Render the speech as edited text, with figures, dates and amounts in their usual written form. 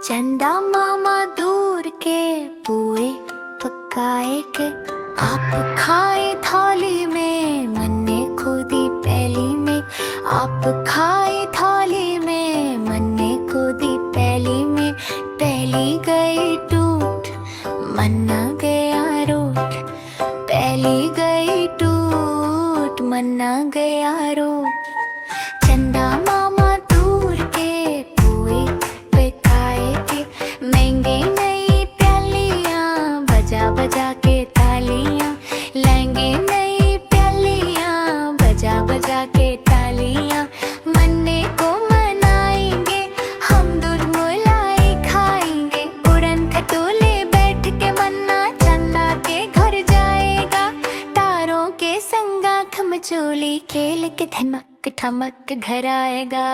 चंदा मामा दूर के पुए पकाए के आप खाए थाली में, मन्ने खुदी पैली में। आप खाए थाली में, मन्ने खुदी पैली में। पैली गई टूट, मन्ना गया रूठ। पैली गई टूट, मन्ना गया रूठ। चंदा मामा दूर के पुए पकाए के, महंगे नई प्यालियां बजा बजा के तालियां। लहंगे नई प्यालियां बजा बजा के तालियां। मन्ने को मनाएंगे हम, दुर्मुलाई खाएंगे। उड़न खटोले बैठ के मन्ना चंदा के घर जाएगा। तारों के संगा खमचोली खेल के धमक ठमक घर आएगा।